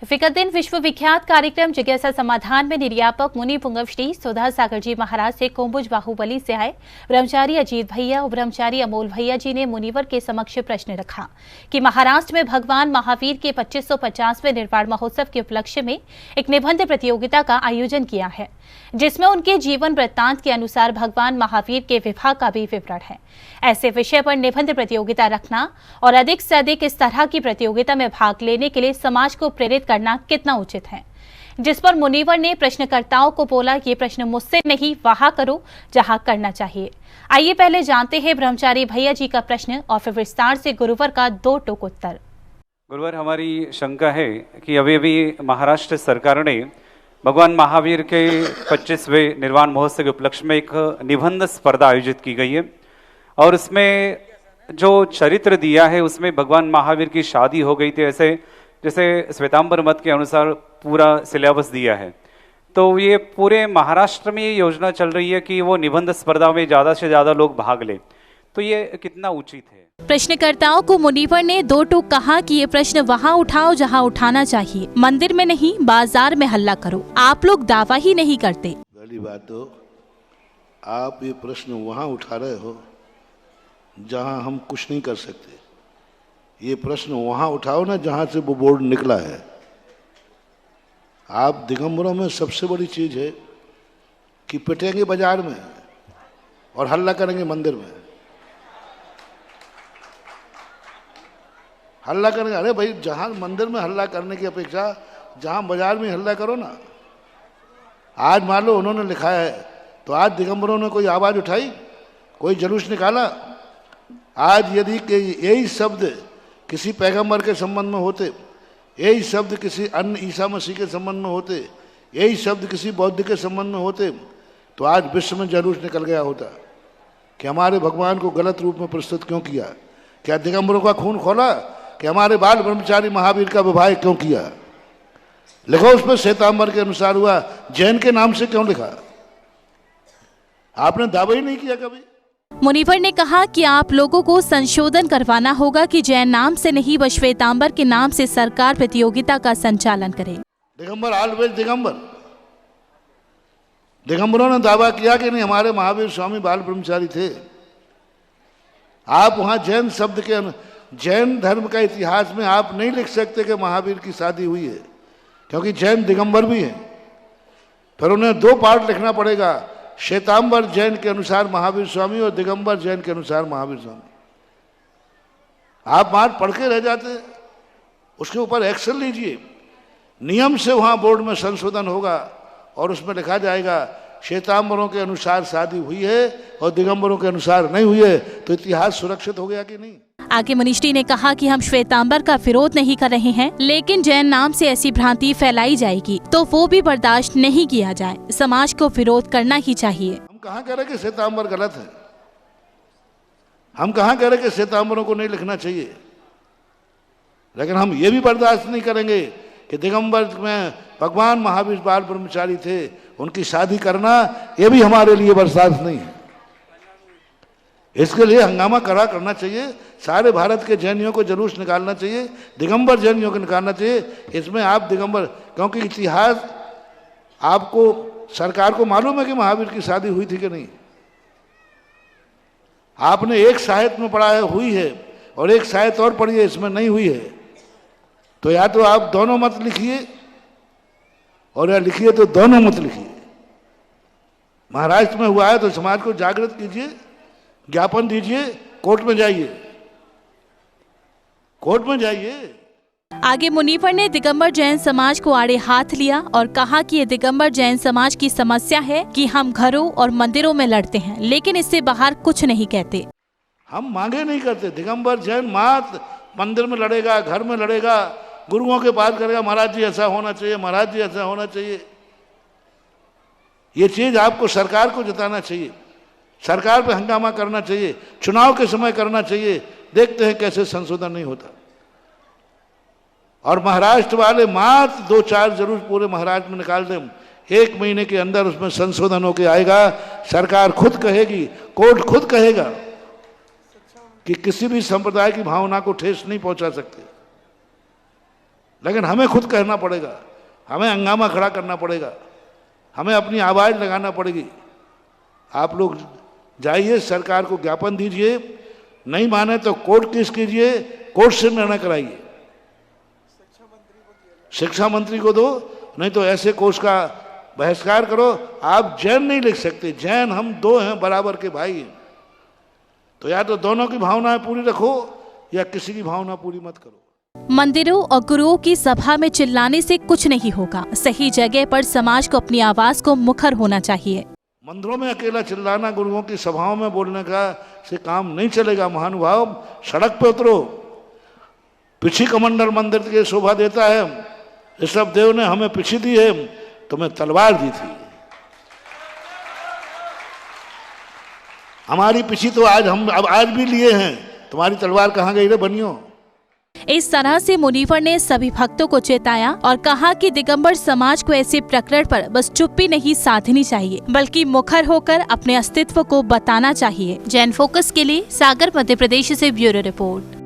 फिकरदिन विश्व विख्यात कार्यक्रम जिज्ञासा समाधान में निर्यापक मुनि पुंगव श्री सुधा सागर जी महाराज से कोम्बुज बाहुबली से आए ब्रह्मचारी अजीत भैया और ब्रह्मचारी अमोल भैया जी ने मुनिवर के समक्ष प्रश्न रखा कि महाराष्ट्र में भगवान महावीर के 2550वें निर्वाण महोत्सव के उपलक्ष्य में एक निबंध प्रतियोगिता का आयोजन किया है, जिसमें उनके जीवन वृत्तांत के अनुसार भगवान महावीर के विवाह का भी विवरण है। ऐसे विषय पर निबंध प्रतियोगिता रखना और अधिक से अधिक इस तरह की प्रतियोगिता में भाग लेने के लिए समाज को प्रेरित करना कितना उचित है। जिस पर मुनिवर ने प्रश्नकर्ताओं को बोला, ये प्रश्न मुझसे नहीं, वहां करो जहां करना चाहिए। आइए पहले जानते हैं ब्रह्मचारी भैया जी का प्रश्न और फिर विस्तार से गुरुवर का 2 टूक उत्तर। गुरुवर, हमारी शंका है कि अभी महाराष्ट्र सरकार ने भगवान महावीर के 25वें निर्वाण महोत्सव के उपलक्ष्य में एक निबंध स्पर्धा आयोजित की गई है और उसमें जो चरित्र दिया है उसमें भगवान महावीर की शादी हो गई थी, ऐसे जैसे श्वेतांबर मत के अनुसार पूरा सिलेबस दिया है। तो ये पूरे महाराष्ट्र में ये योजना चल रही है कि वो निबंध स्पर्धा में ज़्यादा से ज़्यादा लोग भाग ले, तो ये कितना उचित है? प्रश्नकर्ताओं को मुनिवर ने 2 टूक कहा कि ये प्रश्न वहाँ उठाओ जहाँ उठाना चाहिए, मंदिर में नहीं, बाजार में हल्ला करो। आप लोग दावा ही नहीं करते। पहली बात तो आप ये प्रश्न वहाँ उठा रहे हो जहाँ हम कुछ नहीं कर सकते। ये प्रश्न वहाँ उठाओ ना जहाँ से वो बोर्ड निकला है। आप दिगंबरों में सबसे बड़ी चीज है कि पिटेंगे बाजार में और हल्ला करेंगे मंदिर में। हल्ला करेंगे, अरे भाई जहाँ मंदिर में हल्ला करने की अपेक्षा जहाँ बाजार में हल्ला करो ना। आज मान लो उन्होंने लिखा है तो आज दिगंबरों ने कोई आवाज़ उठाई, कोई जुलूस निकाला। आज यदि यही शब्द किसी पैगंबर के संबंध में होते, यही शब्द किसी अन्य ईसा मसीह के संबंध में होते, यही शब्द किसी बौद्ध के संबंध में होते, तो आज विश्व में जुलूस निकल गया होता कि हमारे भगवान को गलत रूप में प्रस्तुत क्यों किया, क्या दिगंबरों का खून खोला, कि हमारे बाल ब्रह्मचारी महावीर का विवाह क्यों किया। लिखो उस पर श्वेतांबर के अनुसार हुआ, जैन के नाम से क्यों लिखा? आपने दावा ही नहीं किया कभी। मुनिवर ने कहा कि आप लोगों को संशोधन करवाना होगा कि जैन नाम से नहीं व श्वेतांबर के नाम से सरकार प्रतियोगिता का संचालन करे। दिगंबर ऑलवेज दिगंबर। दिगंबरों ने दावा किया कि नहीं हमारे महावीर स्वामी बाल ब्रह्मचारी थे। आप वहां जैन शब्द के जैन धर्म का इतिहास में आप नहीं लिख सकते कि महावीर की शादी हुई है, क्योंकि जैन दिगंबर भी हैं। फिर उन्हें 2 पार्ट लिखना पड़ेगा, श्वेतांबर जैन के अनुसार महावीर स्वामी और दिगंबर जैन के अनुसार महावीर स्वामी। आप बात पढ़ के रह जाते, उसके ऊपर एक्शन लीजिए। नियम से वहां बोर्ड में संशोधन होगा और उसमें लिखा जाएगा श्वेतांबरों के अनुसार शादी हुई है और दिगंबरों के अनुसार नहीं हुई है, तो इतिहास सुरक्षित हो गया कि नहीं। आगे मनीषी ने कहा कि हम श्वेतांबर का विरोध नहीं कर रहे हैं, लेकिन जैन नाम से ऐसी भ्रांति फैलाई जाएगी तो वो भी बर्दाश्त नहीं किया जाए। समाज को विरोध करना ही चाहिए। हम कहाँ कह रहे कि श्वेतांबर गलत है, हम कहाँ कह रहे कि श्वेतांबरों को नहीं लिखना चाहिए, लेकिन हम ये भी बर्दाश्त नहीं करेंगे कि दिगंबर में भगवान महावीर बाल ब्रह्मचारी थे, उनकी शादी करना ये भी हमारे लिए बर्दाश्त नहीं है। इसके लिए हंगामा कड़ा करना चाहिए। सारे भारत के जैनियों को जुलूस निकालना चाहिए, दिगंबर जैनियों को निकालना चाहिए। इसमें आप दिगंबर, क्योंकि इतिहास आपको सरकार को मालूम है कि महावीर की शादी हुई थी कि नहीं। आपने एक साहित्य में पढ़ा है हुई है और एक साहित्य और पढ़ी है इसमें नहीं हुई है, तो या तो आप दोनों मत लिखिए और या लिखिए तो दोनों मत लिखिए। महाराष्ट्र में हुआ है तो समाज को जागृत कीजिए, ज्ञापन दीजिए, कोर्ट में जाइए, कोर्ट में जाइए। आगे मुनिवर ने दिगंबर जैन समाज को आड़े हाथ लिया और कहा कि ये दिगंबर जैन समाज की समस्या है कि हम घरों और मंदिरों में लड़ते हैं, लेकिन इससे बाहर कुछ नहीं कहते। हम मांगे नहीं करते। दिगंबर जैन मात मंदिर में लड़ेगा, घर में लड़ेगा, गुरुओं के पास करेगा, महाराज जी ऐसा होना चाहिए, महाराज जी ऐसा होना चाहिए। ये चीज आपको सरकार को जताना चाहिए, सरकार पे हंगामा करना चाहिए, चुनाव के समय करना चाहिए। देखते हैं कैसे संशोधन नहीं होता। और महाराष्ट्र वाले मात्र 2-4 जरूर पूरे महाराष्ट्र में निकाल दें, 1 महीने के अंदर उसमें संशोधन होकर आएगा। सरकार खुद कहेगी, कोर्ट खुद कहेगा कि किसी भी संप्रदाय की भावना को ठेस नहीं पहुंचा सकते। लेकिन हमें खुद कहना पड़ेगा, हमें हंगामा खड़ा करना पड़ेगा, हमें अपनी आवाज़ लगाना पड़ेगी। आप लोग जाइए, सरकार को ज्ञापन दीजिए, नहीं माने तो कोर्ट केस कीजिए, कोर्ट से निर्णय कराइए। शिक्षा मंत्री को दो, नहीं तो ऐसे कोर्स का बहिष्कार करो। आप जैन नहीं लिख सकते, जैन हम दो हैं, बराबर के भाई हैं। तो या तो दोनों की भावनाएं पूरी रखो या किसी की भावना पूरी मत करो। मंदिरों और गुरुओं की सभा में चिल्लाने से कुछ नहीं होगा। सही जगह पर समाज को अपनी आवाज को मुखर होना चाहिए। मंदिरों में अकेला चिल्लाना, गुरुओं की सभाओं में बोलने का से काम नहीं चलेगा। महानुभाव, सड़क पे उतरो। पिछी कमंडल मंदिर की शोभा देता है, ऋषभ देव ने हमें पिछी दी है, तुम्हें तलवार दी थी। हमारी पिछी तो आज हम अब आज भी लिए हैं, तुम्हारी तलवार कहाँ गई रे बनियो। इस तरह से मुनीवर ने सभी भक्तों को चेताया और कहा कि दिगंबर समाज को ऐसे प्रकरण पर बस चुप्पी नहीं साधनी चाहिए, बल्कि मुखर होकर अपने अस्तित्व को बताना चाहिए। जैन फोकस के लिए सागर, मध्य प्रदेश से ब्यूरो रिपोर्ट।